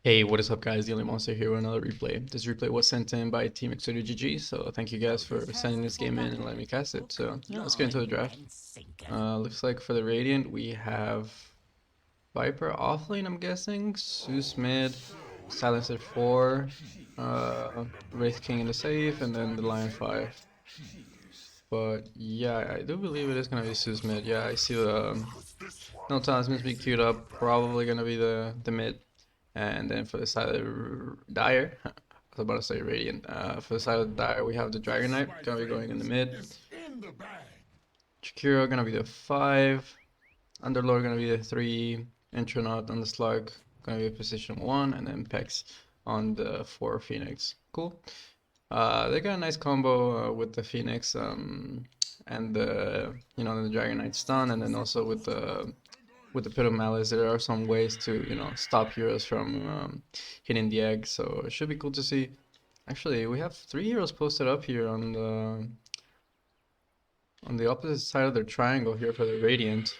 Hey, what is up guys? The Only Monster here with another replay. This replay was sent in by Team Exodia GG, so thank you guys for sending this game in and letting me cast it. So yeah, let's get into the draft. Looks like for the Radiant we have Viper offlane, I'm guessing, Zeus mid, Silencer 4, Wraith King in the safe, and then the Lion 5. But yeah, I do believe it is gonna be Zeus mid. Yeah, I see the no talismans being queued up, probably gonna be the mid. And then for the side of the Dire, I was about to say Radiant. For the side of the Dire, we have the Dragon Knight gonna be going in the mid. Chikiro gonna be the 5. Underlord gonna be the 3. Intronaut on the Slug gonna be position 1, and then Pex on the 4 Phoenix. Cool. They got a nice combo with the Phoenix and the Dragon Knight stun, and then also with the Pit of Malice, there are some ways to, stop heroes from hitting the egg, so it should be cool to see. Actually, we have 3 heroes posted up here on the opposite side of their triangle here for the Radiant.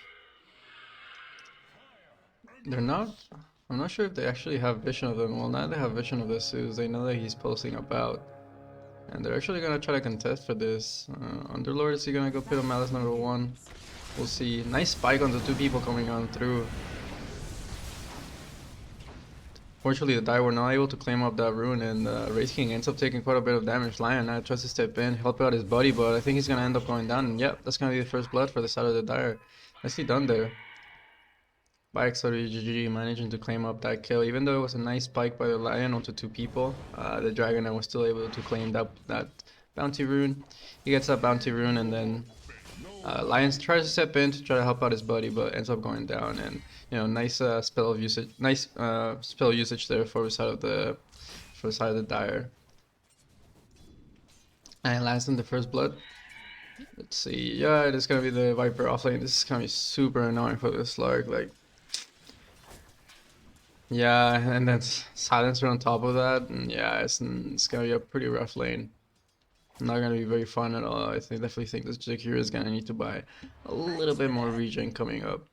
They're not... I'm not sure if they actually have vision of them. Well, now they have vision of the Zeus. They know that he's posting about. And they're actually gonna try to contest for this. Underlord, is he gonna go Pit of Malice number 1? We'll see. Nice spike on the 2 people coming on through. Fortunately, the Dire were not able to claim up that rune, and Wraith King ends up taking quite a bit of damage. Lion now tries to step in, help out his buddy, but I think he's gonna end up going down. And yep, that's gonna be the first blood for the side of the Dire. Nicely done there. By Exodia GG managing to claim up that kill. Even though it was a nice spike by the Lion onto 2 people, the Dragon Knight was still able to claim that bounty rune. He gets that bounty rune, and then Lions tries to step in to try to help out his buddy, but ends up going down. And nice spell usage there for the side of the Dire. And lands in the first blood. Let's see. Yeah, it is gonna be the Viper offlane. This is gonna be super annoying for the Slug. Like, yeah, and then Silencer on top of that. And yeah, it's gonna be a pretty rough lane. Not gonna be very fun at all. Definitely think this Jakir is gonna need to buy a little bit more regen coming up.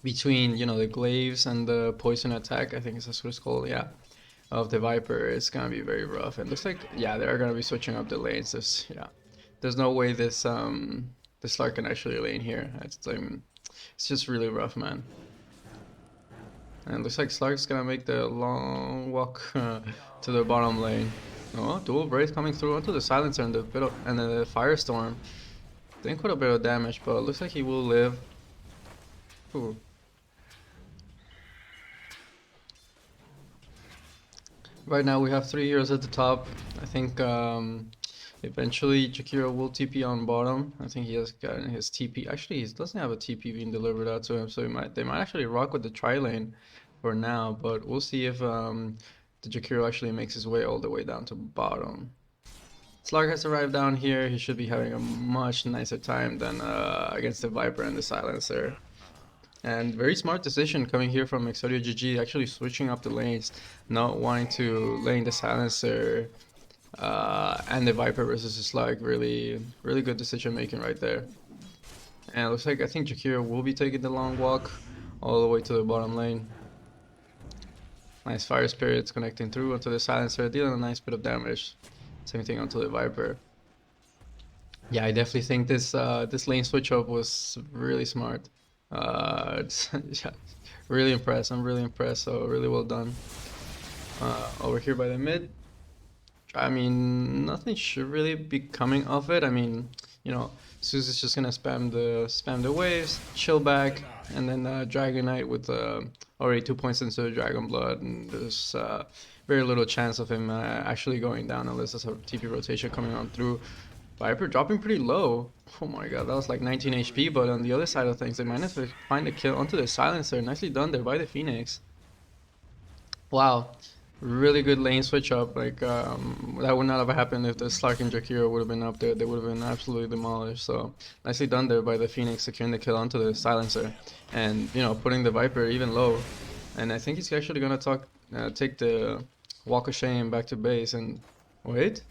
Between the glaives and the poison attack, I think that's what it's called, yeah, of the Viper, it's gonna be very rough. And looks like, yeah, they're gonna be switching up the lanes. There's no way this Lark can actually lane here. It's just really rough, man. And looks like Slark's gonna make the long walk to the bottom lane. Oh, dual Wraith coming through onto the Silencer and the Firestorm. Doing quite a bit of damage, but it looks like he will live. Ooh. Right now we have 3 heroes at the top. I think eventually Jakiro will TP on bottom. I think he has gotten his TP. Actually, he doesn't have a TP being delivered out to him, so they might actually rock with the tri-lane for now, but we'll see if the Jakiro actually makes his way all the way down to bottom. Slark has arrived down here. He should be having a much nicer time than against the Viper and the Silencer. And very smart decision coming here from Exodia GG, actually switching up the lanes, not wanting to lane the Silencer and the Viper versus the Slug. Really, really good decision making right there. And it looks like I think Jakiro will be taking the long walk all the way to the bottom lane. Nice Fire Spirits connecting through onto the Silencer, dealing a nice bit of damage. Same thing onto the Viper. Yeah, I definitely think this lane switch up was really smart. Yeah, really impressed. I'm really impressed. So really well done. Over here by the mid, I mean, nothing should really be coming of it. I mean, Zeus is just gonna spam the waves, chill back, and then Dragon Knight with already 2 points into the Dragon Blood, and there's very little chance of him actually going down unless there's a TP rotation coming on through. Viper dropping pretty low. Oh my god, that was like 19 HP, but on the other side of things, they managed to find a kill onto the Silencer. Nicely done there by the Phoenix. Wow. Really good lane switch up. Like that would not have happened if the Slark and Jakiro would have been up there. They would have been absolutely demolished. So nicely done there by the Phoenix, securing the kill onto the Silencer, and putting the Viper even low. And I think he's actually gonna take the Walk of Shame back to base. And wait,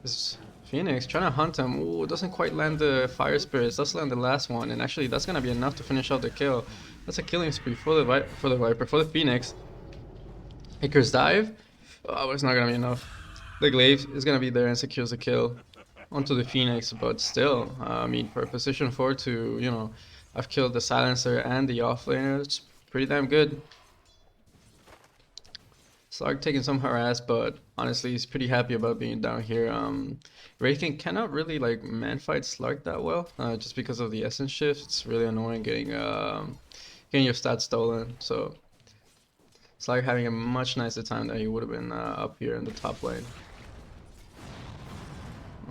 this Phoenix trying to hunt him. Ooh, doesn't quite land the Fire Spirits. Does land the last one, and actually that's gonna be enough to finish out the kill. That's a killing spree for the Viper, for the Phoenix. Hicker's dive. Oh, it's not gonna be enough. The glaive is gonna be there and secures the kill onto the Phoenix, but still, I mean, for a position 4 to, you know, I've killed the silencer and the offlaner. It's pretty damn good. Slark taking some harass, but honestly, he's pretty happy about being down here. Wraith King cannot really like man fight Slark that well, just because of the essence shift. It's really annoying getting your stats stolen. So Slark having a much nicer time than he would have been up here in the top lane.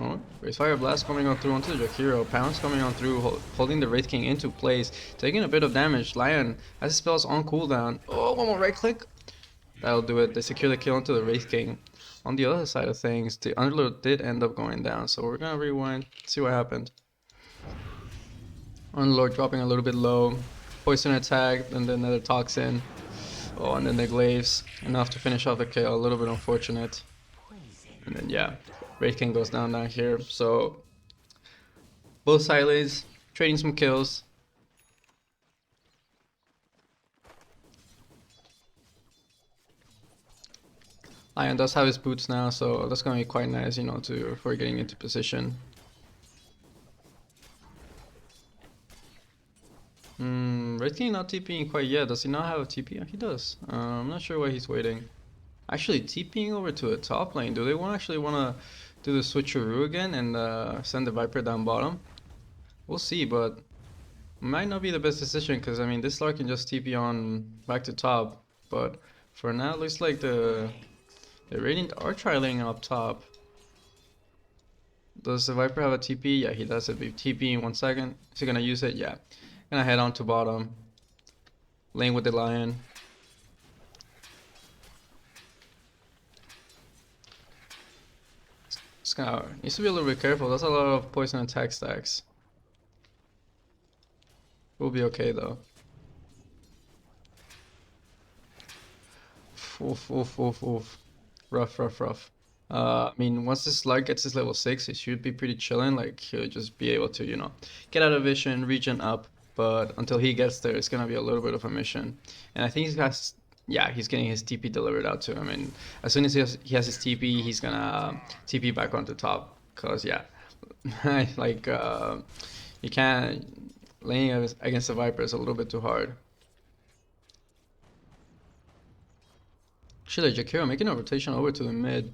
Oh, Raise Fire Blast coming on through onto the Jakiro. Pounce coming on through, holding the Wraith King into place, taking a bit of damage. Lion has his spells on cooldown. Oh, one more right click. That'll do it. They secure the kill onto the Wraith King. On the other side of things, the Underlord did end up going down, so we're gonna rewind, see what happened. Underlord dropping a little bit low. Poison attack, and then another Toxin. Oh, and then the Glaives. Enough to finish off the kill. A little bit unfortunate. And then, yeah, Wraith King goes down here. So, both side lanes trading some kills. Lion does have his boots now, so that's gonna be quite nice, you know, for getting into position. Red King not TPing quite yet. Does he not have a TP? He does. I'm not sure why he's waiting. Actually, TPing over to a top lane. Do they actually want to do the switcheroo again and send the Viper down bottom? We'll see, but might not be the best decision because I mean this Lark can just TP on back to top. But for now, it looks like the Radiant are trialing up top. Does the Viper have a TP? Yeah, he does it. TP in 1 second. Is he gonna use it? Yeah. Gonna head on to bottom. Lane with the Lion. Needs to be a little bit careful. That's a lot of poison attack stacks. We'll be okay though. Oof, oof, oof, oof. Rough, rough, rough. I mean, once this Lark gets his level 6, he should be pretty chilling. Like, he'll just be able to, you know, get out of vision, regen up. But until he gets there, it's gonna be a little bit of a mission. And I think he's getting his TP delivered out to him. And as soon as he has his TP, he's gonna TP back onto top. Cause yeah, like you can't laying against the Viper is a little bit too hard. Actually, Jakiro making a rotation over to the mid.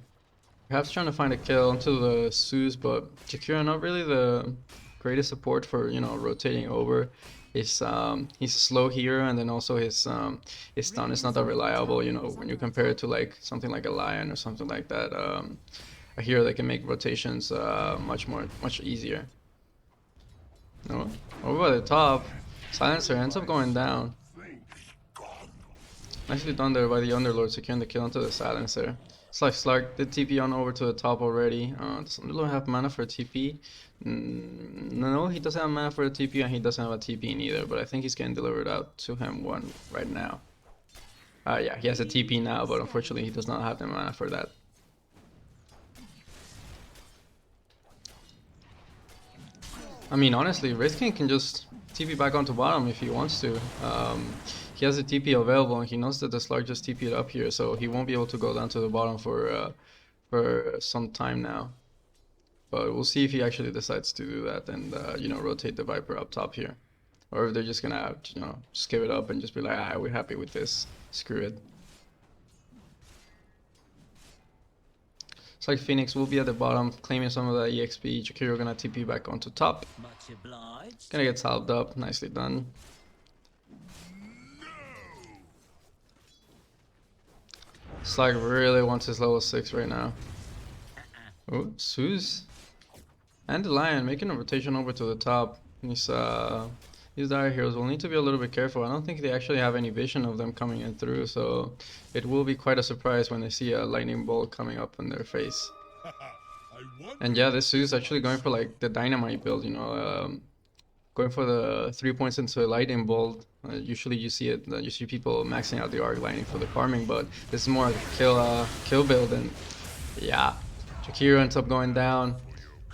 Perhaps trying to find a kill onto the Zeus, but Jakiro not really the greatest support for, you know, rotating over. He's a slow hero, and then also his stun is not that reliable, you know, when you compare it to like something like a Lion or something like that. A hero that can make rotations much easier. No, over by the top, Silencer ends up going down. Nicely done there by the Underlord, securing the kill onto the Silencer. It's like Slark did TP on over to the top already. Does Underlord have mana for a TP? No, he doesn't have mana for a TP, and he doesn't have a TP neither, but I think he's getting delivered out to him one right now. Yeah, he has a TP now, but unfortunately he does not have the mana for that. I mean, honestly, Wraith King can just TP back onto bottom if he wants to. He has a TP available, and he knows that the Slark just TP'd up here, so he won't be able to go down to the bottom for some time now. But we'll see if he actually decides to do that and you know, rotate the Viper up top here, or if they're just gonna, you know, just give it up and just be like, ah, we're happy with this. Screw it. It's like Phoenix will be at the bottom, claiming some of that EXP. Jakiro gonna TP back onto top. Gonna get salved up. Nicely done. Slag really wants his level 6 right now. Oh, Zeus. And the Lion making a rotation over to the top. These dire heroes will need to be a little bit careful. I don't think they actually have any vision of them coming in through, so it will be quite a surprise when they see a lightning bolt coming up in their face. And yeah, this Zeus actually going for like the dynamite build, you know, going for the 3 points into a lightning bolt. Usually you see it, you see people maxing out the arc lightning for the farming, but this is more like a kill build, and yeah, Jakiro ends up going down.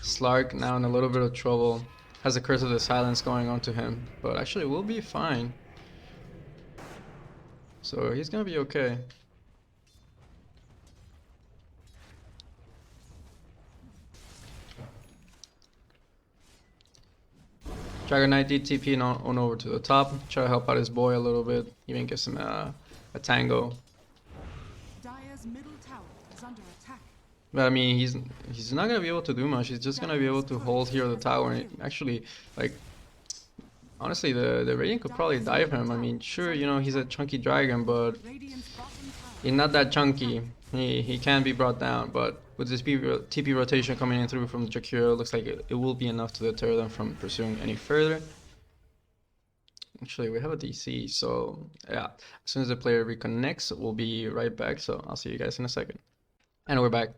Slark now in a little bit of trouble. Has the Curse of the Silence going on to him, but actually will be fine. So he's gonna be okay. Dragon Knight DTP on over to the top. Try to help out his boy a little bit. Even get some a tango. Dire's middle tower is under attack. But I mean, he's not gonna be able to do much. He's just gonna be able to hold here the tower. And actually, like, honestly, the Radiant could probably dive him. I mean, sure, you know, he's a chunky dragon, but he's not that chunky. He can be brought down, but with this TP rotation coming in through from the Jakiro, looks like it will be enough to deter them from pursuing any further. Actually, we have a DC, so yeah, as soon as the player reconnects, we'll be right back. So I'll see you guys in a second. And we're back.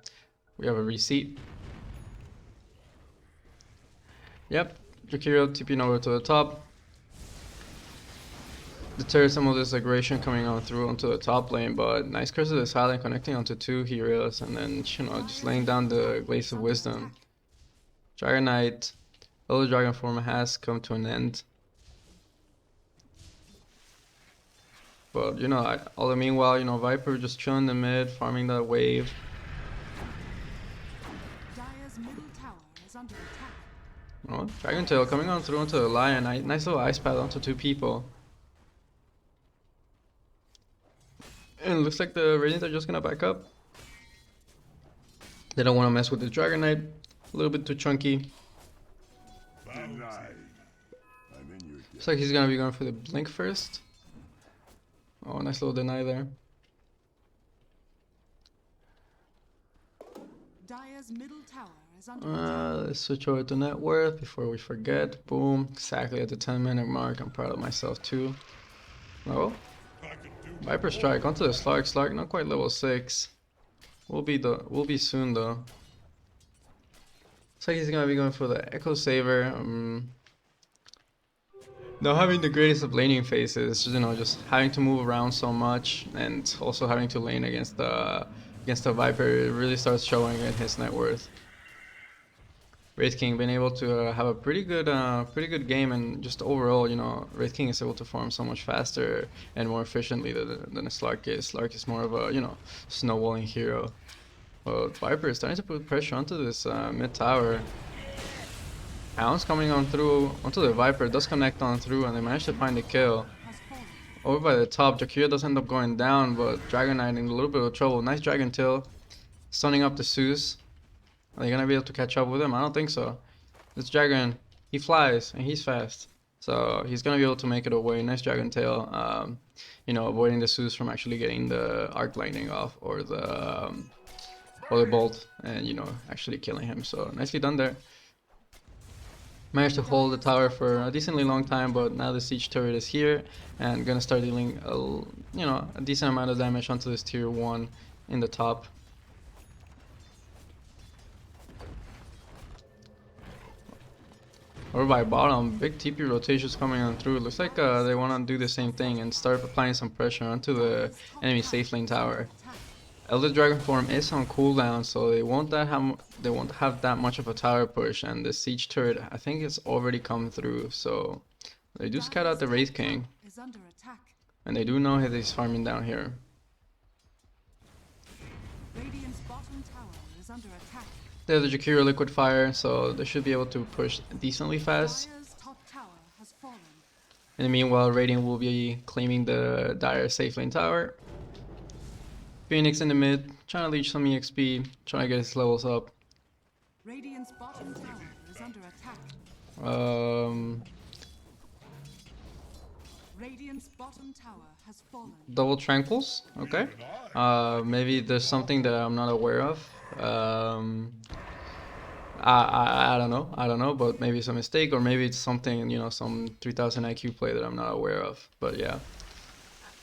We have a reseat. Yep, Jakiro TPing over to the top. Deter some of this aggression coming on through onto the top lane, but nice Curse of the Silent connecting onto 2 heroes and then, you know, just laying down the Glaives of Wisdom. Dragon Knight, Elder Dragon form has come to an end. But, you know, all the meanwhile, you know, Viper just chilling in the mid, farming that wave. Dire's middle tower is under attack. Oh, Dragon Tail coming on through onto the Lion. Nice little ice path onto 2 people. And it looks like the Radiant are just gonna back up. They don't want to mess with the Dragon Knight. A little bit too chunky. Looks like he's gonna be going for the blink first. Oh, nice little deny there. Dire's middle tower is under attack. Let's switch over to net worth before we forget. Boom, exactly at the 10-minute mark. I'm proud of myself too. Oh, Viper strike onto the Slark. Slark not quite level 6. We'll be soon though. Looks like he's gonna be going for the Echo Saver. Not having the greatest of laning phases, you know, just having to move around so much, and also having to lane against the Viper. It really starts showing in his net worth. Wraith King been able to have a pretty good game, and just overall, you know, Wraith King is able to farm so much faster and more efficiently than a Slark is. Slark is more of a, you know, snowballing hero. But Viper is starting to put pressure onto this mid tower. Hound's coming on through onto the Viper, does connect on through, and they manage to find the kill. Over by the top, Jakiro does end up going down, but Dragon Knight in a little bit of trouble. Nice Dragon Tail, stunning up the Zeus. Are they gonna be able to catch up with him? I don't think so. This Dragon, he flies and he's fast, so he's gonna be able to make it away. Nice Dragon Tail, you know, avoiding the Zeus from actually getting the Arc Lightning off or the Bolt, and, you know, actually killing him. So nicely done there. Managed to hold the tower for a decently long time, but now the siege turret is here and gonna start dealing a decent amount of damage onto this tier 1 in the top. Over by bottom, big TP rotations coming on through. Looks like they want to do the same thing and start applying some pressure onto the enemy safe lane tower. Elder Dragon form is on cooldown, so they won't have that much of a tower push, and the siege turret, I think, it's already come through. So they do scout out the Wraith King, and they do know that he's farming down here. Radiant's bottom tower is under attack. They have the Jakiro Liquid Fire, so they should be able to push decently fast. Dire's top tower has fallen. In the meanwhile, Radiant will be claiming the Dire safe lane tower. Phoenix in the mid, trying to leech some EXP, trying to get his levels up. Radiant's bottom tower is under attack. Radiant's bottom tower has fallen. Double Tranquils, okay. Maybe there's something that I'm not aware of. I don't know, but maybe it's a mistake, or maybe it's something, you know, some 3000 IQ play that I'm not aware of. But yeah,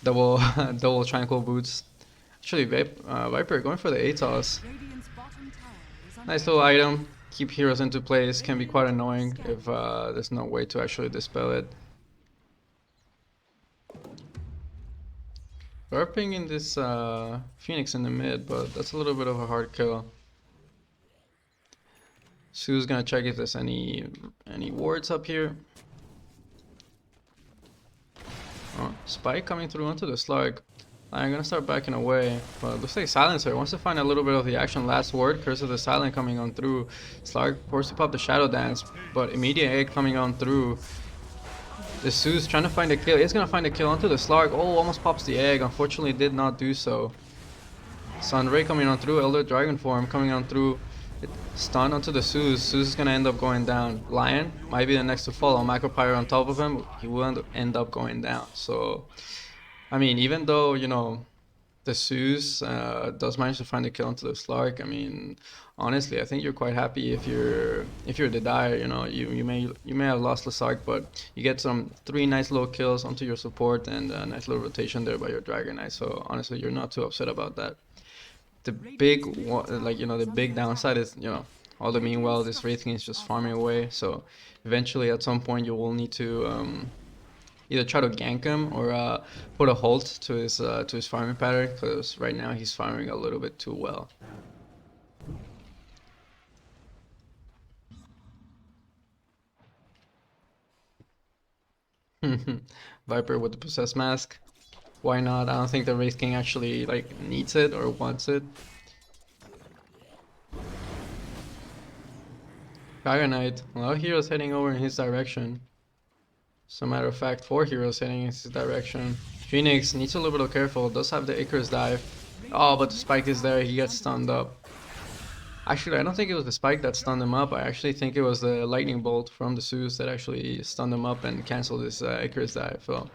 double Tranquil boots. Actually, Viper going for the ATOS. Nice little item. Keep heroes into place. Can be quite annoying if there's no way to actually dispel it. We're pinging this Phoenix in the mid, but that's a little bit of a hard kill. Sue's gonna check if there's any wards up here. Oh, Spike coming through onto the Slug. I'm gonna start backing away, but it looks like Silencer wants to find a little bit of the action. Last word, Curse of the Silent coming on through. Slug forced to pop the Shadow Dance, but immediate egg coming on through. The Zeus trying to find a kill. He's gonna find a kill onto the Slark. Oh, almost pops the egg. Unfortunately, did not do so. Sunray coming on through. Elder Dragon form coming on through. Stun onto the Zeus. Zeus is gonna end up going down. Lion might be the next to follow. Macropyre on top of him. He will end up going down. So, I mean, even though, you know, the Zeus does manage to find a kill onto the Slark, I mean, honestly, I think you're quite happy if you're the Dire. You know, you may have lost the Slark, but you get some 3 nice little kills onto your support and a nice little rotation there by your Dragon Knight. So honestly, you're not too upset about that. The big like, you know, the big downside is, you know, all the meanwhile this Wraith King is just farming away. So eventually at some point you will need to either try to gank him or put a halt to his farming pattern, because right now he's farming a little bit too well. Viper with the possessed mask. Why not? I don't think the Wraith King actually like needs it or wants it. Dragon Knight, a lot of heroes heading over in his direction. As a matter of fact, 4 heroes heading in his direction. Phoenix needs a little bit of careful, does have the Icarus dive. Oh, but the spike is there, he gets stunned up. Actually, I don't think it was the spike that stunned him up. I actually think it was the lightning bolt from the Zeus that actually stunned him up and canceled his Icarus dive. So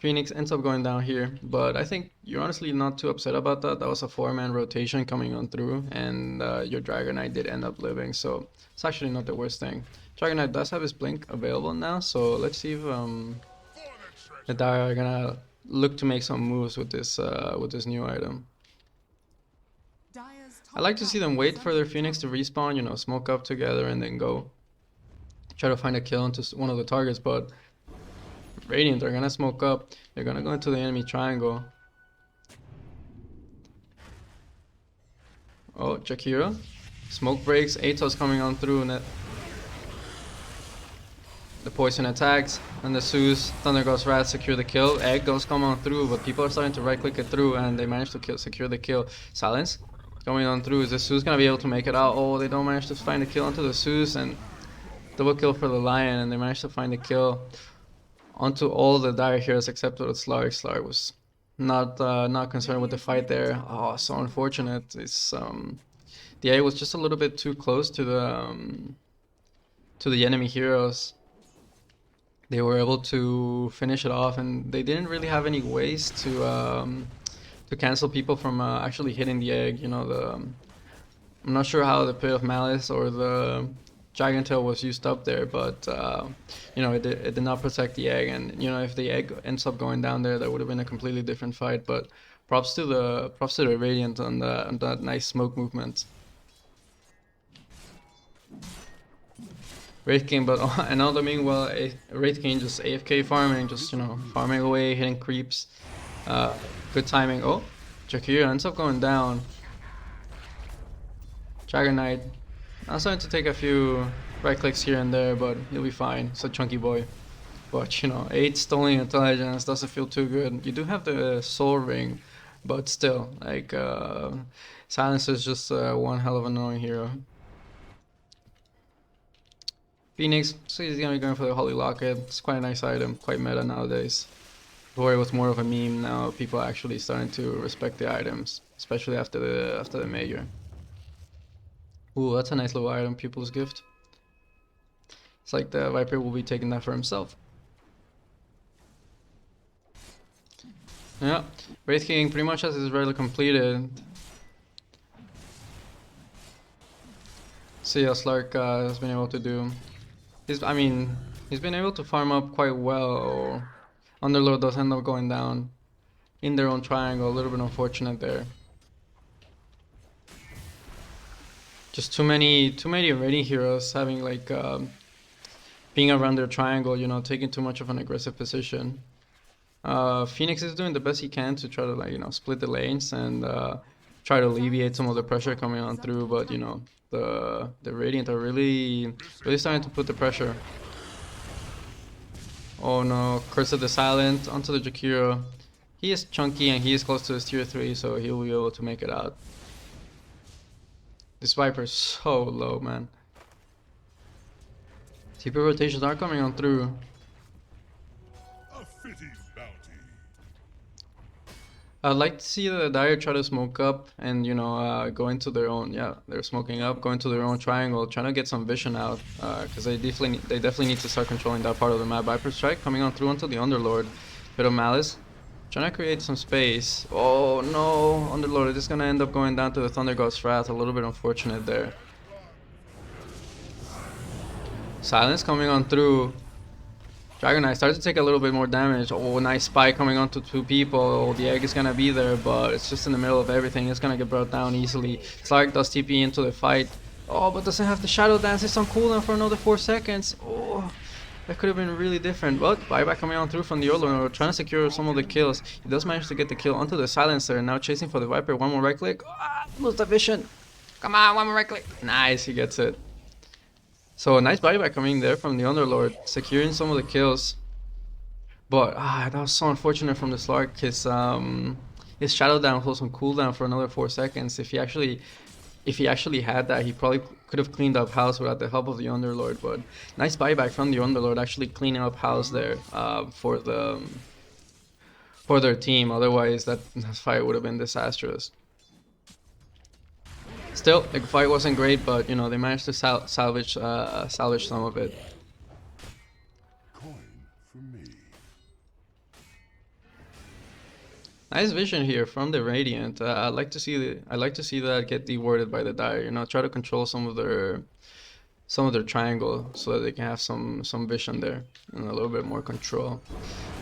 Phoenix ends up going down here, but I think you're honestly not too upset about that. That was a 4-man rotation coming on through, and your Dragon Knight did end up living, so it's actually not the worst thing. Dragon Knight does have his blink available now, so let's see if the Dire are gonna look to make some moves with this new item. I like to see them wait for their Phoenix to respawn, you know, smoke up together and then go try to find a kill into one of the targets, but Radiant are gonna smoke up. They're gonna go into the enemy triangle. Oh, Jakira. Smoke breaks. Atos coming on through, and the poison attacks. And the Zeus, Thunder Ghost Rat secure the kill. Egg goes come on through, but people are starting to right click it through, and they manage to secure the kill. Silence coming on through. Is the Zeus gonna be able to make it out? Oh, they don't manage to find a kill onto the Zeus, and double kill for the Lion, and they manage to find a kill onto all the Dire heroes except for the Slark. Slark was not concerned with the fight there. Oh, so unfortunate. It's the A was just a little bit too close to the enemy heroes. They were able to finish it off, and they didn't really have any ways to cancel people from actually hitting the egg. You know, I'm not sure how the Pit of Malice or the Dragon Tail was used up there, but you know, it did not protect the egg, and you know, if the egg ends up going down there, that would have been a completely different fight. But props to the Radiant on that nice smoke movement. Wraith King, but another meanwhile, Wraith King just AFK farming, just, you know, farming away, hitting creeps. Good timing. Oh, Jakira ends up going down. Dragon Knight, I'm starting to take a few right clicks here and there, but he'll be fine. It's a chunky boy. But you know, 8 stolen intelligence doesn't feel too good. You do have the soul ring, but still, like, Silence is just one hell of an annoying hero. Phoenix, so he's gonna be going for the Holy Locket. It's quite a nice item, quite meta nowadays. Before it was more of a meme, now people are actually starting to respect the items, especially after the major. Ooh, that's a nice little item, Pupil's Gift. It's like the Viper will be taking that for himself. Yeah, Wraith King pretty much has his rally completed. See how Slark has been able to do. He's been able to farm up quite well. Underlord does end up going down in their own triangle. A little bit unfortunate there. Just too many raiding heroes having like being around their triangle, you know, taking too much of an aggressive position. Phoenix is doing the best he can to try to, like, you know, split the lanes and try to alleviate some of the pressure coming on through, but you know, the Radiant are really starting to put the pressure. Oh no, Curse of the Silent onto the Jakiro. He is chunky and he is close to his tier 3, so he'll be able to make it out. This Viper is so low, man. TP rotations are coming on through. A fitting bounty. I'd like to see the Dire try to smoke up and, you know, go into their own, yeah, they're smoking up, go into their own triangle, trying to get some vision out, because they definitely need to start controlling that part of the map. Viper Strike coming on through onto the Underlord. Bit of Malice, trying to create some space. Oh no, Underlord is going to end up going down to the Thunder God's Wrath, a little bit unfortunate there. Silence coming on through. Dragon Knight starts to take a little bit more damage. Oh, nice spike coming onto two people. Oh, the egg is gonna be there, but it's just in the middle of everything. It's gonna get brought down easily. Slark does TP into the fight. Oh, but doesn't have the Shadow Dance. It's on cooldown for another 4 seconds. Oh, that could have been really different. But buyback coming on through from the Overlord, trying to secure some of the kills. He does manage to get the kill onto the Silencer. Now chasing for the Viper. One more right click. Ah, lose the vision. Come on, one more right click. Nice, he gets it. So nice buyback coming there from the Underlord, securing some of the kills. But that was so unfortunate from the Slark. His Shadow Down was on cooldown for another 4 seconds. If he actually had that, he probably could have cleaned up house without the help of the Underlord. But nice buyback from the Underlord, actually cleaning up house there for their team. Otherwise, that fight would have been disastrous. Still, the fight wasn't great, but you know they managed to salvage some of it. Coin for me. Nice vision here from the Radiant. I'd like to see that get dewarded by the Dire. You know, try to control some of their triangle so that they can have some vision there and a little bit more control.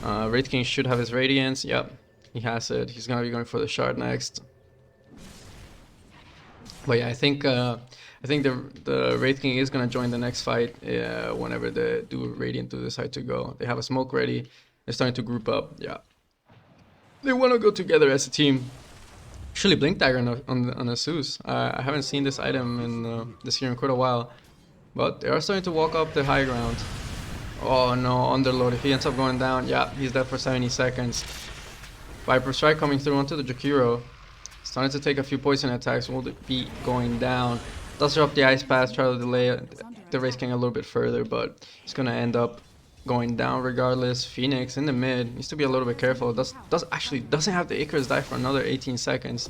Wraith King should have his Radiance. Yep, he has it. He's gonna be going for the shard next. But yeah, I think the Wraith King is gonna join the next fight whenever the Radiant do decide to go. They have a smoke ready. They're starting to group up. Yeah, they want to go together as a team. Actually, Blink Dagger on a Zeus. I haven't seen this item in this year in quite a while, but they are starting to walk up the high ground. Oh no, Underlord. If he ends up going down, yeah, he's dead for 70 seconds. Viper Strike coming through onto the Jakiro. Starting to take a few poison attacks, will be going down. Does drop the Ice Path, try to delay the Wraith King a little bit further, but he's gonna end up going down regardless. Phoenix in the mid, needs to be a little bit careful. Doesn't have the Icarus die for another 18 seconds.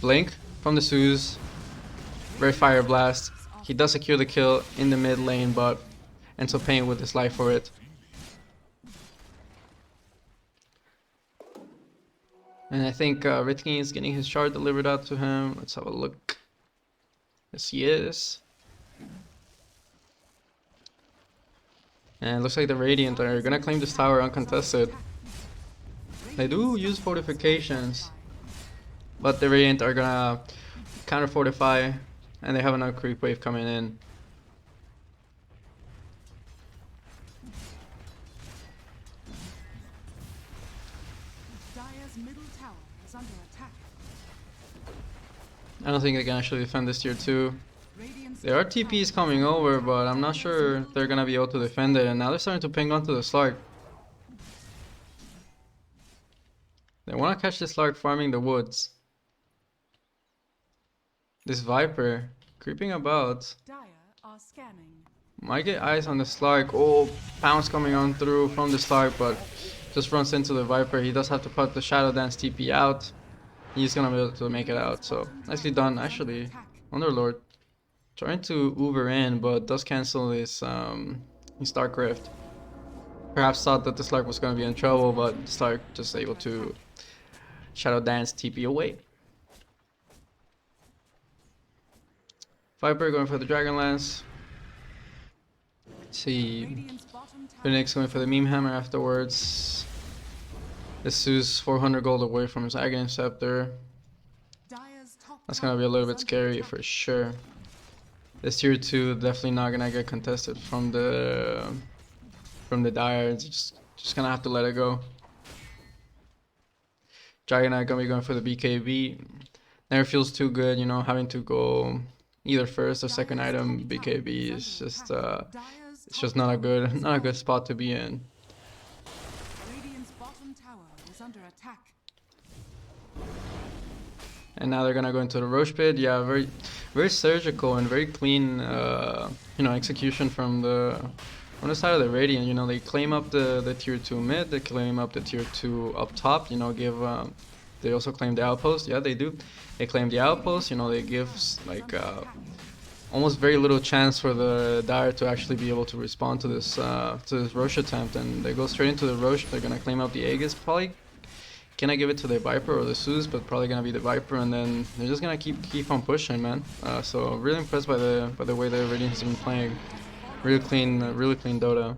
Blink from the Zeus, Red Fire Blast. He does secure the kill in the mid lane, but ends up paying with his life for it. And I think Wraith King is getting his shard delivered out to him. Let's have a look. Yes, he is. And it looks like the Radiant are gonna claim this tower uncontested. They do use fortifications, but the Radiant are gonna counter fortify, and they have another creep wave coming in. Dire's middle tower is under attack. I don't think they can actually defend this tier 2. Radiant's There are top tower TPs coming over, but I'm not sure if they're gonna be able to defend it. And now they're starting to ping onto the Slark. They want to catch the Slark farming the woods. This Viper creeping about. Dire are scanning. Might get eyes on the Slark. Oh, pounce coming on through from the Slark, but just runs into the Viper. He does have to put the Shadow Dance TP out. He's gonna be able to make it out. So nicely done, actually. Underlord trying to Uber in, but does cancel his Dark Rift. Perhaps thought that the Slark was gonna be in trouble, but Slark just able to Shadow Dance TP away. Viper going for the Dragon Lance. Let's see. Radiant's bottom tower Phoenix going for the Meme Hammer afterwards. This is 400 gold away from his Aghanim Scepter. Dire's top That's tower gonna be a little is bit under scary attack. for sure. This tier 2 definitely not gonna get contested from the Dire. It's just gonna have to let it go. Dragon Knight gonna be going for the BKB. Never feels too good, you know, having to go either first or second item. BKB is just it's just not a good spot to be in. Radiant's bottom tower is under attack. And now they're gonna go into the Roche Pit. Yeah, very very surgical and very clean, you know, execution from the side of the Radiant. You know, they claim up the tier 2 mid, they claim up the tier 2 up top. You know, give they also claim the outpost. Yeah, they do. They claim the outpost. You know, they give like almost very little chance for the Dire to actually be able to respond to this Roche attempt, and they go straight into the Roche. They're gonna claim up the Aegis. Probably gonna give it to the Viper or the Zeus, but probably gonna be the Viper, and then they're just gonna keep on pushing, man. So really impressed by the way the Radiant has been playing. Really clean Dota.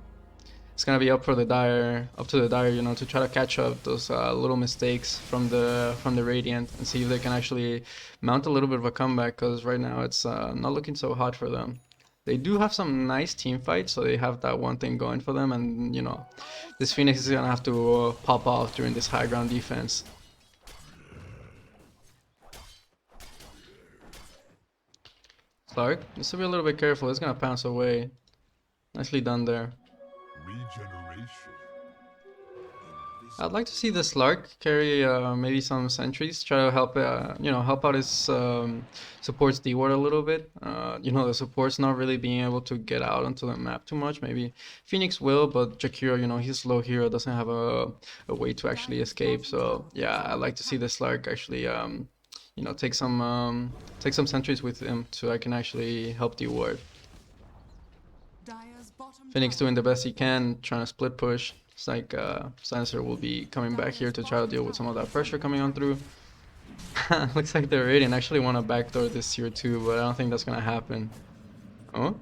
It's gonna be up to the Dire, you know, to try to catch up those little mistakes from the Radiant and see if they can actually mount a little bit of a comeback. Because right now it's not looking so hot for them. They do have some nice team fights, so they have that one thing going for them. And you know, this Phoenix is gonna have to pop off during this high ground defense. Clark needs to be a little bit careful. It's gonna pounce away. Nicely done there. Regeneration. I'd like to see the Slark carry maybe some sentries, try to help you know, help out his supports D-ward a little bit. You know, the support's not really being able to get out onto the map too much. Maybe Phoenix will, but Jakiro, you know, he's a slow hero, doesn't have a way to actually escape. So yeah, I'd like to see the Slark actually you know, take some sentries with him so I can actually help D-ward. Dire's bottom Phoenix tower doing the best he can, trying to split push. It's like Silencer will be coming back here to try to deal with some of that pressure coming on through. Looks like the Radiant actually want to backdoor this tier 2, but I don't think that's gonna happen. Oh,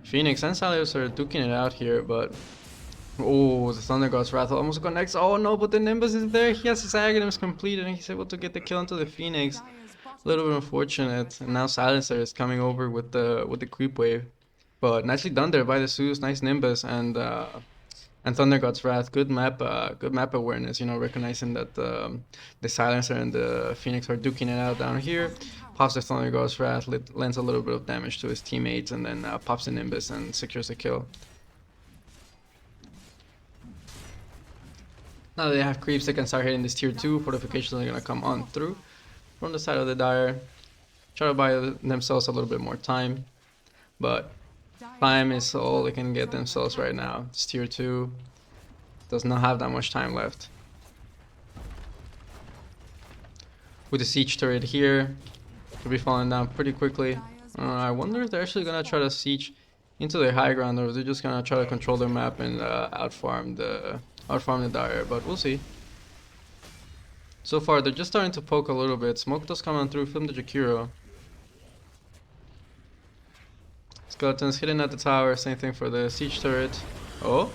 Phoenix and Silencer are duking it out here, but oh, the Thunder God's Wrath almost connects. Oh no, but the Nimbus is there. He has his Aghanims completed, and he's able to get the kill onto the Phoenix. Dire's bottom A little bit tower unfortunate, and now Silencer is coming over with the creep wave. But nicely done there by the Zeus, nice Nimbus, and Thunder God's Wrath. Good map awareness. You know, recognizing that the Silencer and the Phoenix are duking it out down here. Pops the Thunder God's Wrath, lands a little bit of damage to his teammates, and then pops the Nimbus and secures the kill. Now that they have creeps, they can start hitting this tier 2. Fortifications are gonna come on through from the side of the Dire. Try to buy themselves a little bit more time, but time is all they can get themselves right now. It's tier 2. Does not have that much time left. With the siege turret here, will be falling down pretty quickly. I wonder if they're actually gonna try to siege into their high ground, or if they're just gonna try to control their map and outfarm the Dire. But we'll see. So far, they're just starting to poke a little bit. Smoke does come on through from the Jakiro. Skeletons hitting at the tower, same thing for the siege turret. Oh,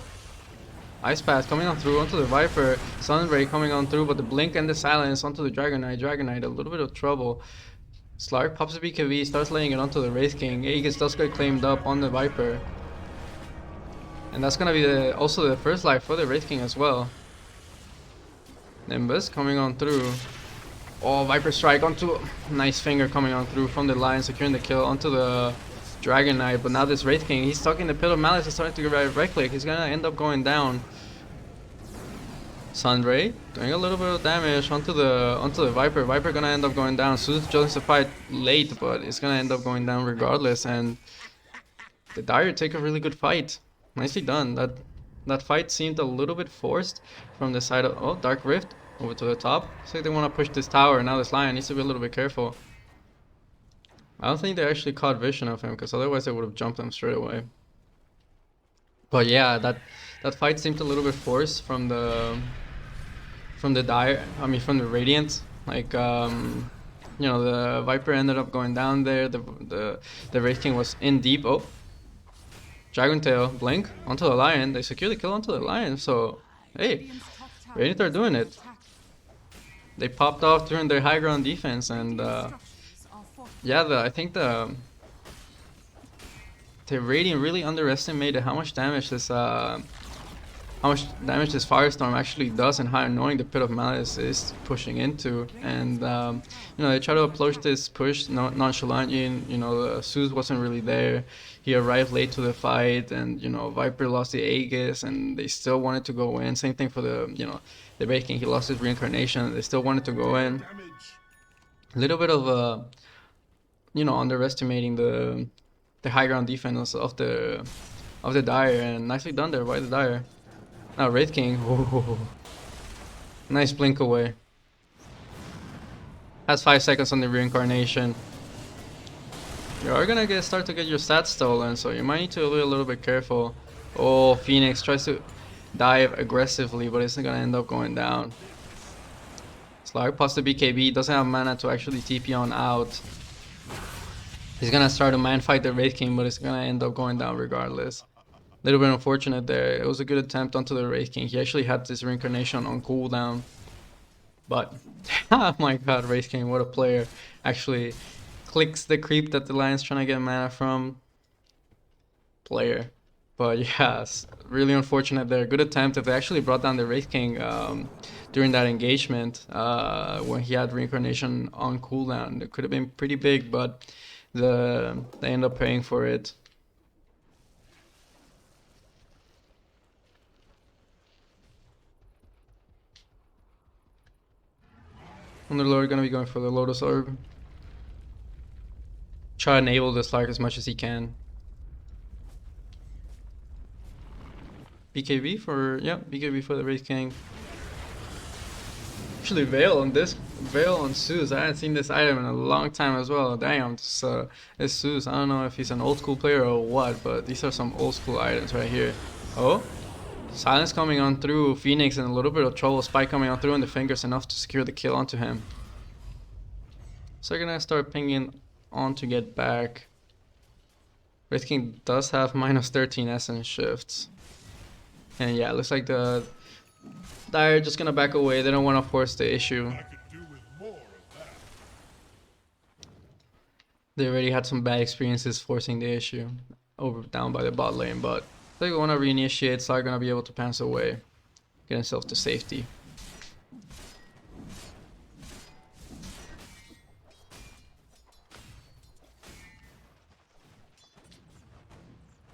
Ice Path coming on through onto the Viper. Sunray coming on through, but the blink and the silence onto the Dragon Knight. A little bit of trouble. Slark pops a BKB, starts laying it onto the Wraith King. Aegis does get claimed up on the Viper. And that's gonna be also the first life for the Wraith King as well. Nimbus coming on through. Oh, Viper Strike onto... Nice finger coming on through from the Lion, securing the kill onto the Dragon Knight. But now this Wraith King, he's stuck in the Pit of Malice, is starting to get right click. He's gonna end up going down. Sunray doing a little bit of damage onto the Viper. Viper gonna end up going down. Zeus joins the fight late, but it's gonna end up going down regardless. And the Dire take a really good fight. Nicely done. That fight seemed a little bit forced from the side of... Oh, Dark Rift over to the top. Looks like they want to push this tower. Now this Lion needs to be a little bit careful. I don't think they actually caught vision of him, because otherwise they would have jumped him straight away. But yeah, that fight seemed a little bit forced from the Dire. I mean, from the Radiant. Like you know, the Viper ended up going down there. The Wraith King was in deep. Oh, Dragon Tail blink onto the Lion. They secure the kill onto the Lion. So hey, Radiant's top tower Radiant are doing it. They popped off during their high ground defense, and structures are fortified. yeah, I think the Radiant really underestimated how much damage this Firestorm actually does, and how annoying the Pit of Malice is pushing into. And you know, they try to approach this push nonchalantly. You know, the Zeus wasn't really there. He arrived late to the fight, and you know, Viper lost the Aegis, and they still wanted to go in. Same thing for the the Wraith King. He lost his reincarnation. They still wanted to go in. Damage. A little bit of you know, underestimating the high ground defense of the Dire, and nicely done there by the Dire. Now Wraith King, ooh, nice blink away. Has 5 seconds on the reincarnation. You are gonna start to get your stats stolen, so you might need to be a little bit careful. Oh, Phoenix tries to dive aggressively, but it's gonna end up going down. Slark pops the BKB, doesn't have mana to actually TP on out. He's gonna start a man fight the Wraith King, but it's gonna end up going down regardless. Little bit unfortunate there. It was a good attempt onto the Wraith King. He actually had this reincarnation on cooldown. But, oh my god, Wraith King, what a player. Actually clicks the creep that the Lion's trying to get mana from. Player. But yes, really unfortunate there. Good attempt. If they actually brought down the Wraith King during that engagement when he had reincarnation on cooldown, it could have been pretty big, but they end up paying for it. Underlord gonna be going for the Lotus Orb. Try to enable this Slark as much as he can. BKB for, yeah, BKB for the Wraith King. Actually, Veil on Zeus. I haven't seen this item in a long time as well. Damn, this Zeus. I don't know if he's an old school player or what, but these are some old school items right here. Oh, silence coming on through. Phoenix and a little bit of trouble. Spike coming on through, and the fingers enough to secure the kill onto him. So they're gonna start pinging on to get back. Wraith King does have minus 13 essence shifts. And yeah, it looks like the Dire just gonna back away. They don't want to force the issue. They already had some bad experiences forcing the issue down by the bot lane, but they want to reinitiate, so they're gonna be able to pass away, get himself to safety.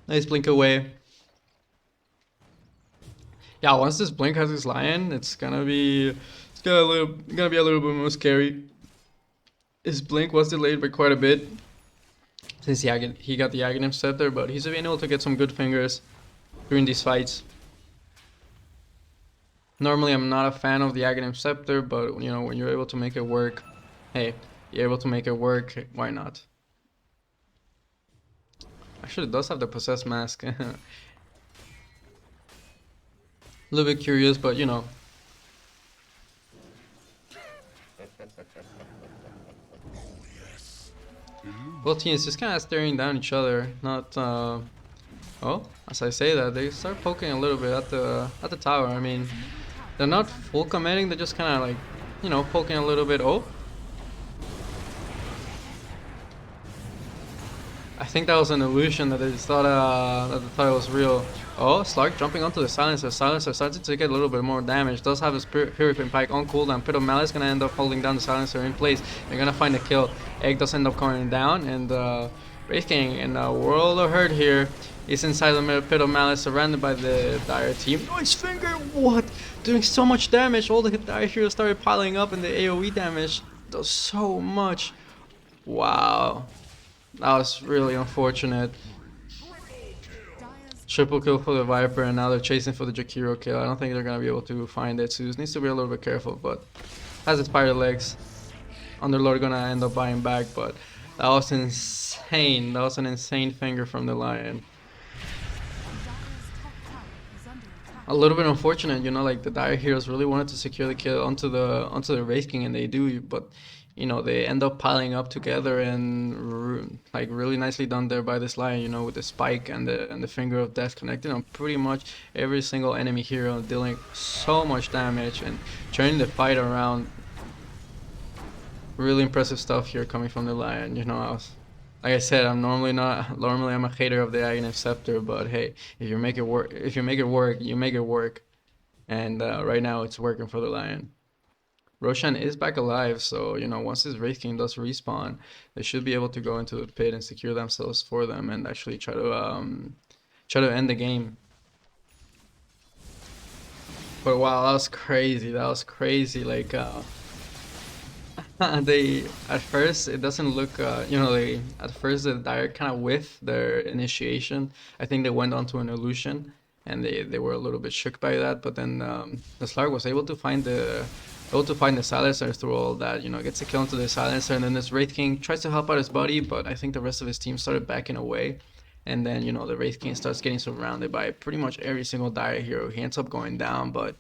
Nice blink away. Yeah, once this blink has his Lion, it's gonna be a little bit more scary. His blink was delayed by quite a bit since he got the Aghanim Scepter, but he's been able to get some good fingers during these fights. Normally, I'm not a fan of the Aghanim Scepter, but you know, when you're able to make it work, hey, you're able to make it work, why not? Actually, it does have the Possessed Mask. A little bit curious, but you know. Both teams just kind of staring down each other. Not, oh, as I say that, they start poking a little bit at the tower. I mean, they're not full committing. They're just kind of like, you know, poking a little bit. Oh, I think that was an illusion that they just thought it was real. Oh, Slark jumping onto the Silencer. Silencer starts to get a little bit more damage. Does have his Purification Pike on cooldown. Pit of Malice gonna end up holding down the Silencer in place. They're gonna find a kill. Egg does end up coming down, and Wraith King in a world of hurt here. He's inside the Pit of Malice, surrounded by the Dire team. Nice finger! What? Doing so much damage. All the Dire heroes started piling up, and the AoE damage does so much. Wow. That was really unfortunate. Triple kill for the Viper, and now they're chasing for the Jakiro kill. I don't think they're going to be able to find it. Zeus needs to be a little bit careful, but has his spider legs. Underlord going to end up buying back, but that was insane. That was an insane finger from the Lion. A little bit unfortunate, you know, like the Dire heroes really wanted to secure the kill onto the Wraith King, and they do, but you know, they end up piling up together, and like really nicely done there by this Lion, you know, with the spike and the finger of death connected on pretty much every single enemy hero, dealing so much damage and turning the fight around. Really impressive stuff here coming from the Lion. You know, like I said, I'm normally I'm a hater of the Aghanim Scepter, but hey, if you make it work, you make it work, and right now it's working for the Lion. Roshan is back alive, so you know, once this Wraith King does respawn, they should be able to go into the pit and secure themselves for them and actually try to end the game. But wow, that was crazy. That was crazy. Like They at first it doesn't look you know they at first the Dire kind of with their initiation. I think they went onto an illusion and they were a little bit shook by that. But then the Slark was able to find the silencer through all that. You know, gets a kill into the silencer, and then this Wraith King tries to help out his buddy, but I think the rest of his team started backing away. And then, you know, the Wraith King starts getting surrounded by pretty much every single Dire hero. He ends up going down, but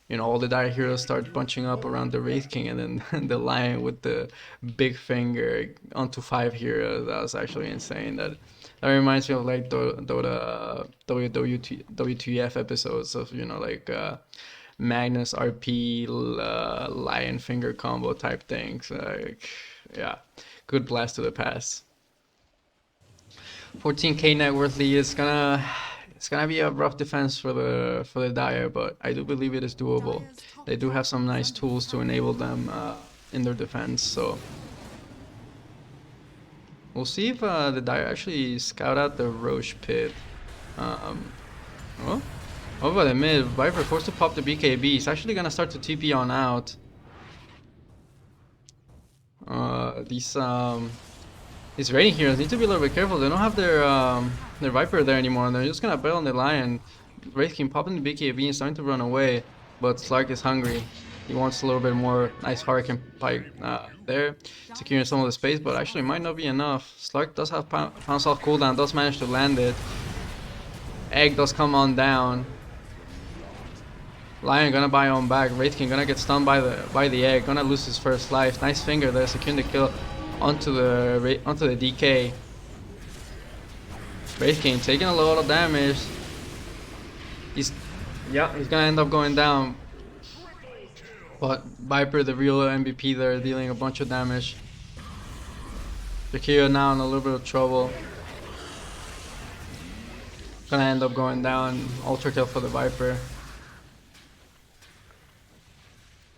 you know, all the Dire heroes start bunching up around the Wraith King, and then the Lion with the big finger onto 5 heroes. That was actually insane. That reminds me of like Dota WTF episodes of, you know, like Magnus RP Lion finger combo type things. Like, yeah, good blast to the past. 14k net worth lead is gonna be a rough defense for the Dire, but I do believe it is doable. They do have some nice tools to enable them in their defense, so we'll see if the Dire actually scout out the Roche pit. Oh, over the mid, Viper forced to pop the BKB. He's actually gonna start to TP on out. These raiding heroes need to be a little bit careful. They don't have their Viper there anymore, and they're just gonna bail on the Lion. Wraith King popping the BKB and starting to run away, but Slark is hungry. He wants a little bit more nice Hurricane Pike there, securing some of the space, but actually might not be enough. Slark does have Pound Salt cooldown, does manage to land it. Egg does come on down. Lion gonna buy on back. Wraith King gonna get stunned by the egg, gonna lose his first life. Nice finger there, securing the kill onto the DK. Wraith King taking a lot of damage. He's gonna end up going down. But Viper, the real MVP there, dealing a bunch of damage. Jakiro now in a little bit of trouble. Gonna end up going down. Ultra kill for the Viper.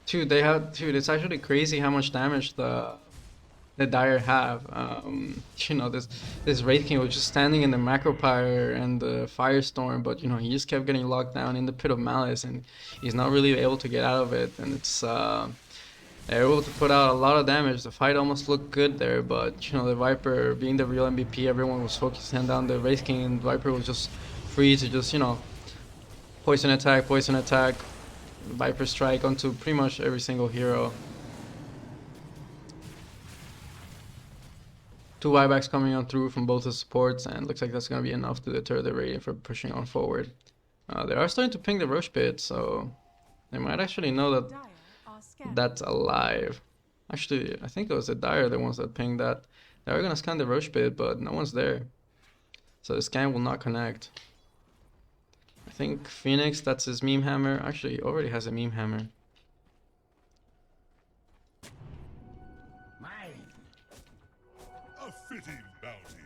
Dude, it's actually crazy how much damage the Dire have. You know, this Wraith King was just standing in the Macropyre and the Firestorm, but you know, he just kept getting locked down in the Pit of Malice, and he's not really able to get out of it. And it's they're able to put out a lot of damage. The fight almost looked good there, but you know, the Viper being the real MVP, everyone was focusing down the Wraith King, and Viper was just free to just, you know, poison attack, Viper strike onto pretty much every single hero. 2 buybacks coming on through from both the supports, and looks like that's going to be enough to deter the Radiant from pushing on forward. They are starting to ping the Roche pit, so they might actually know that that's alive. Actually, I think it was the Dire, the ones that pinged that. They are going to scan the Roche pit, but no one's there. So the scan will not connect. I think Phoenix, that's his meme hammer. Actually, he already has a meme hammer. A fitting bounty.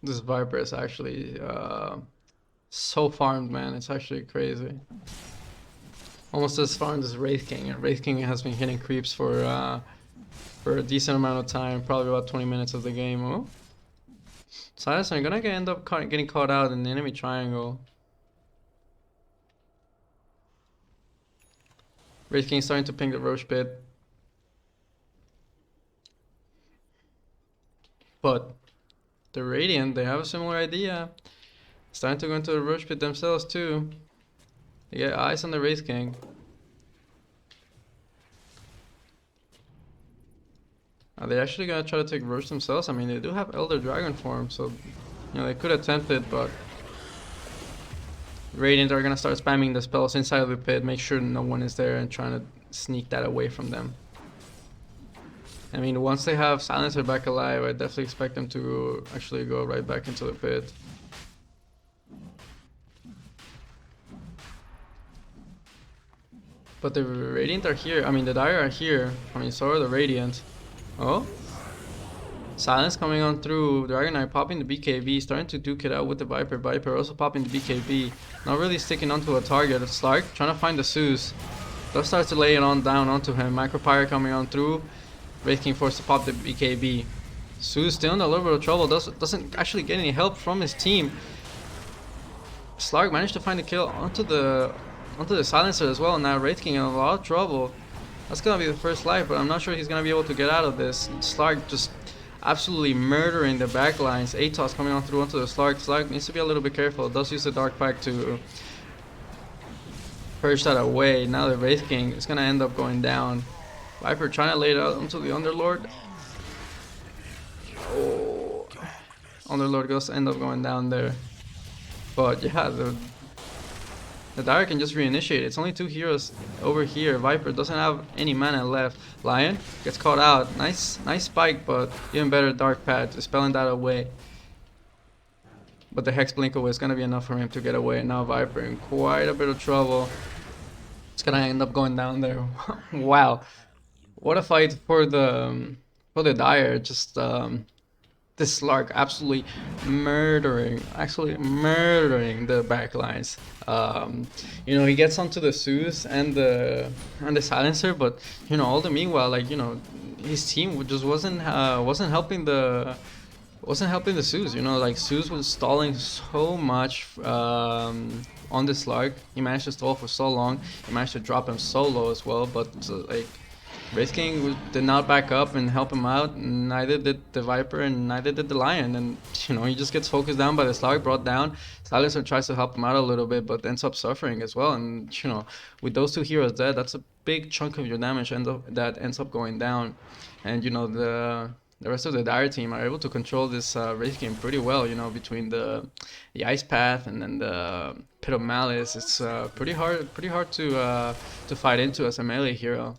This Viper is actually so farmed, man. It's actually crazy. Almost as farmed as Wraith King, and Wraith King has been hitting creeps for a decent amount of time, probably about 20 minutes of the game. Oh, Silas are gonna end up getting caught out in the enemy triangle. Wraith King starting to ping the Roche pit. But the Radiant, they have a similar idea. Starting to go into the Roche pit themselves too. They get eyes on the Wraith King. Are they actually gonna try to take Roche themselves? I mean, they do have Elder Dragon form, so you know, they could attempt it, but Radiant are gonna start spamming the spells inside of the pit, make sure no one is there, and trying to sneak that away from them. I mean, once they have Silencer back alive, I definitely expect them to actually go right back into the pit. But the Radiant are here. I mean, the Dire are here. I mean, so are the Radiant. Oh, Silence coming on through. Dragon Knight popping the BKB, starting to duke it out with the Viper. Viper also popping the BKB. Not really sticking onto a target. Slark trying to find the Zeus. Does start to lay it on down onto him. Macropyre coming on through. Wraith King forced to pop the BKB. Zeus still in a little bit of trouble. Doesn't actually get any help from his team. Slark managed to find the kill onto the silencer as well. Now Wraith King in a lot of trouble. That's gonna be the first life, but I'm not sure he's gonna be able to get out of this. Slark just absolutely murdering the backlines. Atos coming on through onto the Slark. Slark needs to be a little bit careful. Does use the Dark Pack to purge that away. Now the Wraith King is gonna end up going down. Viper trying to lay it out onto the Underlord. Oh, Underlord goes end up going down there. But yeah, the Dire can just reinitiate. It's only 2 heroes over here. Viper doesn't have any mana left. Lion gets caught out. Nice spike, but even better Dark Pad, dispelling that away. But the Hex Blink away is gonna be enough for him to get away. Now Viper in quite a bit of trouble. It's gonna end up going down there. Wow, what a fight for the Dire. Just this Slark absolutely murdering the backlines. You know, he gets onto the Zeus and the silencer, but you know, all the meanwhile, like, you know, his team just wasn't helping the Zeus. You know, like Zeus was stalling so much on the Slark. He managed to stall for so long. He managed to drop him so low as well, but like Wraith King did not back up and help him out, neither did the Viper and neither did the Lion, and you know, he just gets focused down by the Slark, brought down. Silencer tries to help him out a little bit, but ends up suffering as well, and you know, with those 2 heroes dead, that's a big chunk of your damage that ends up going down. And you know, the rest of the Dire team are able to control this Wraith King pretty well, you know, between the Ice Path and then the Pit of Malice. It's pretty hard to fight into as a melee hero.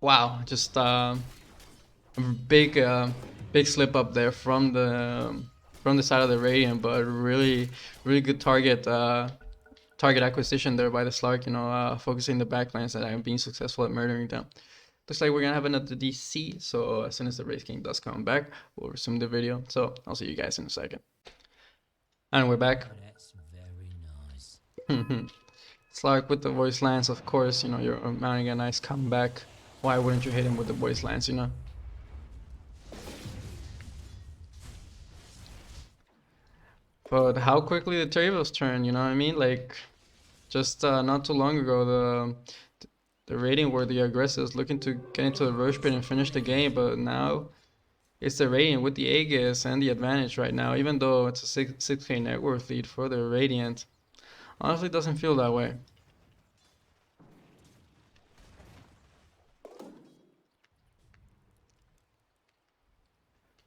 Wow, just a big slip up there from the side of the Radiant, but really good target acquisition there by the Slark. You know, focusing the backlines and being successful at murdering them. Looks like we're gonna have another DC, so as soon as the Wraith King does come back, we'll resume the video. So I'll see you guys in a second. And we're back. That's very nice. Slark with the voice lance, of course. You know, you're mounting a nice comeback. Why wouldn't you hit him with the voice lance, you know? But how quickly the tables turn, you know what I mean? Like, just not too long ago, the Radiant were the aggressors looking to get into the rush pit and finish the game, but now it's the Radiant with the Aegis and the advantage right now, even though it's a 6k net worth lead for the Radiant. Honestly, it doesn't feel that way.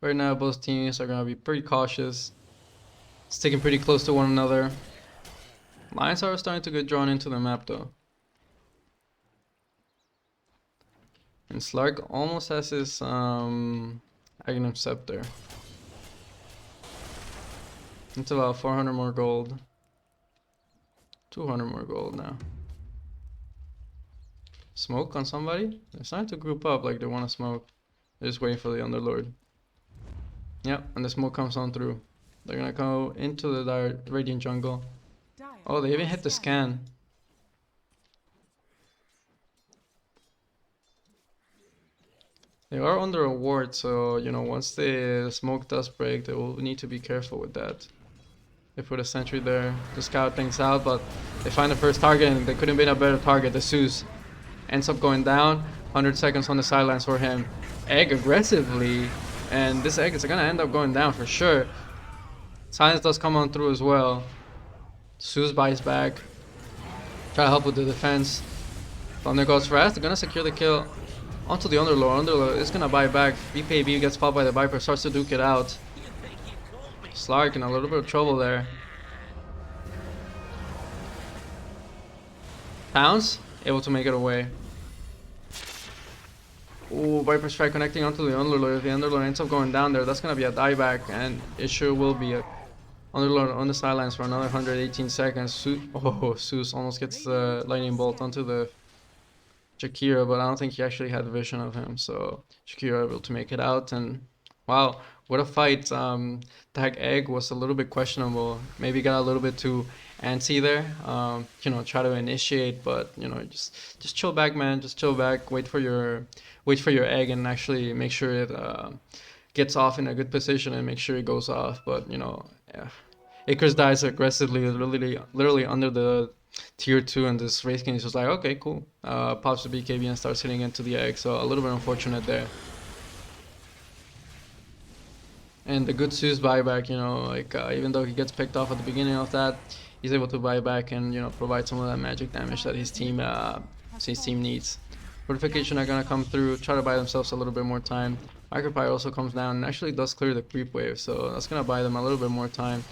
Right now, both teams are going to be pretty cautious, sticking pretty close to one another. Lions are starting to get drawn into the map though. And Slark almost has his Aghanim Scepter. It's about 400 more gold. 200 more gold now. Smoke on somebody? They're starting to group up like they want to smoke. They're just waiting for the Underlord. Yep, and the smoke comes on through. They're gonna go into the Radiant jungle. Oh, they even hit the scan. They are under a ward, so you know, once the smoke does break, they will need to be careful with that. They put a sentry there to scout things out, but they find the first target and they couldn't be a better target. The Zeus ends up going down. 100 seconds on the sidelines for him. Egg aggressively, and this egg is gonna end up going down for sure. Silence does come on through as well. Zeus buys back. Try to help with the defense. Thunder goes fast. They're gonna secure the kill onto the Underlord. Underlord is gonna buy back. BKB gets popped by the Viper, starts to duke it out. Slark in a little bit of trouble there. Pounce, able to make it away. Ooh, Viper Strike connecting onto the Underlord. If the Underlord ends up going down there, that's gonna be a dieback, and it sure will be a Underlord on the sidelines for another 118 seconds. Zeus almost gets the lightning bolt onto the Jakiro, but I don't think he actually had vision of him, so Jakiro able to make it out, and wow, what a fight. Tag Egg was a little bit questionable, maybe got a little bit too antsy there, you know, try to initiate, but you know, just chill back, man, just chill back, wait for your egg and actually make sure it gets off in a good position and make sure it goes off. But you know, yeah, Acres dies aggressively, literally under the tier 2, and this Wraith King is just like, okay, cool. Pops the BKB and starts hitting into the egg, so a little bit unfortunate there. And the good Zeus buyback, you know, like even though he gets picked off at the beginning of that, he's able to buy back and, you know, provide some of that magic damage that his team needs. Fortification are gonna come through, try to buy themselves a little bit more time. Micropire also comes down and actually does clear the creep wave, so that's gonna buy them a little bit more time.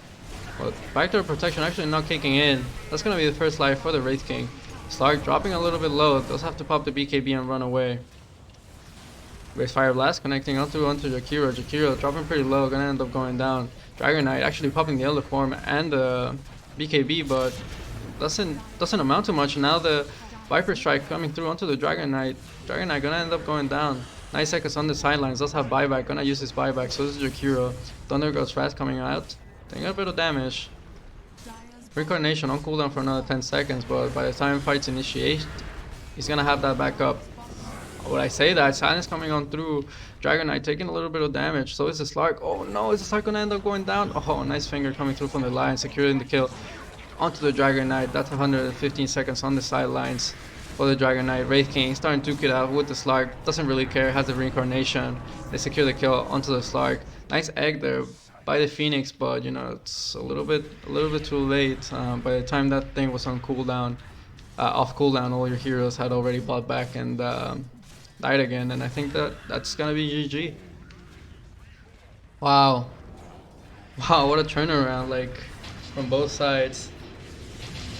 But backdoor protection actually not kicking in. That's gonna be the first life for the Wraith King. Slark dropping a little bit low, does have to pop the BKB and run away. Raise Fire Blast connecting onto Jakiro. Jakiro dropping pretty low, gonna end up going down. Dragon Knight actually popping the Elder Form and the BKB, but doesn't amount to much. Now the Viper Strike coming through onto the Dragon Knight. Dragon Knight gonna end up going down. Nice seconds on the sidelines, does have buyback, gonna use his buyback, so this is Jakiro. Thunder Ghost Fast coming out, taking a bit of damage. Reincarnation on cooldown for another 10 seconds, but by the time fights initiate, he's gonna have that back up. Would I say that? Silence coming on through. Dragon Knight taking a little bit of damage. So is the Slark. Oh no, is the Slark gonna end up going down? Oh, nice finger coming through from the line, securing the kill onto the Dragon Knight. That's 115 seconds on the sidelines for the Dragon Knight. Wraith King starting to duke it out with the Slark. Doesn't really care, has the reincarnation. They secure the kill onto the Slark. Nice egg there by the Phoenix, but you know, it's a little bit too late. By the time that thing was on cooldown, off cooldown, all your heroes had already bought back and died again, and I think that's gonna be GG. Wow, what a turnaround, like from both sides.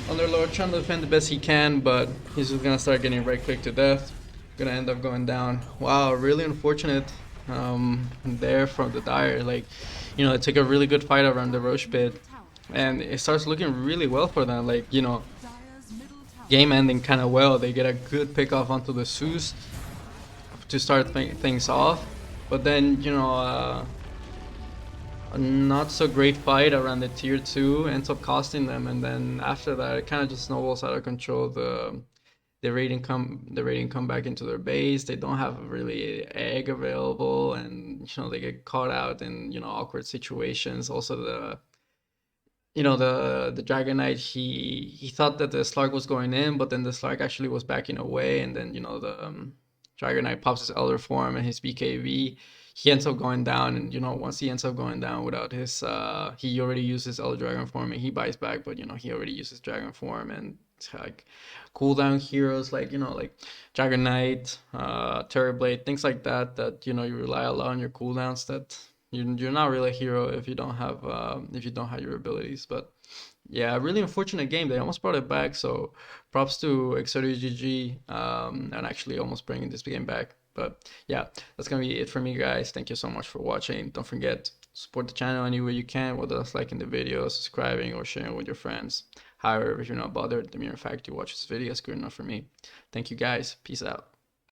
Underlord trying to defend the best he can, but he's just gonna start getting right click to death. Gonna end up going down. Wow, really unfortunate there from the Dire. Like, you know, it took a really good fight around the Roche pit, and it starts looking really well for them. Like, you know, game ending kind of well. They get a good pick off onto the Zeus to start things off, but then, you know, a not so great fight around the tier 2 ends up costing them, and then after that it kind of just snowballs out of control. The rating come back into their base. They don't have really egg available, and you know, they get caught out in, you know, awkward situations. Also the, you know, the Dragon Knight, he thought that the Slark was going in, but then the Slark actually was backing away, and then, you know, the Dragon Knight pops his Elder Form and his BKB. He ends up going down, and you know, once he ends up going down without his, he already used his Elder Dragon Form, and he buys back, but you know, he already used his Dragon Form, and like cooldown heroes like, you know, like Dragon Knight, Terrorblade, things like that, that, you know, you rely a lot on your cooldowns, that you're not really a hero if you don't have your abilities. But yeah, really unfortunate game. They almost brought it back, so props to Exodia GG, and actually almost bringing this game back. But yeah, that's gonna be it for me, guys. Thank you so much for watching. Don't forget, support the channel any way you can, whether that's liking the video, subscribing, or sharing with your friends. However, if you're not bothered, the mere fact you watch this video is good enough for me. Thank you, guys. Peace out.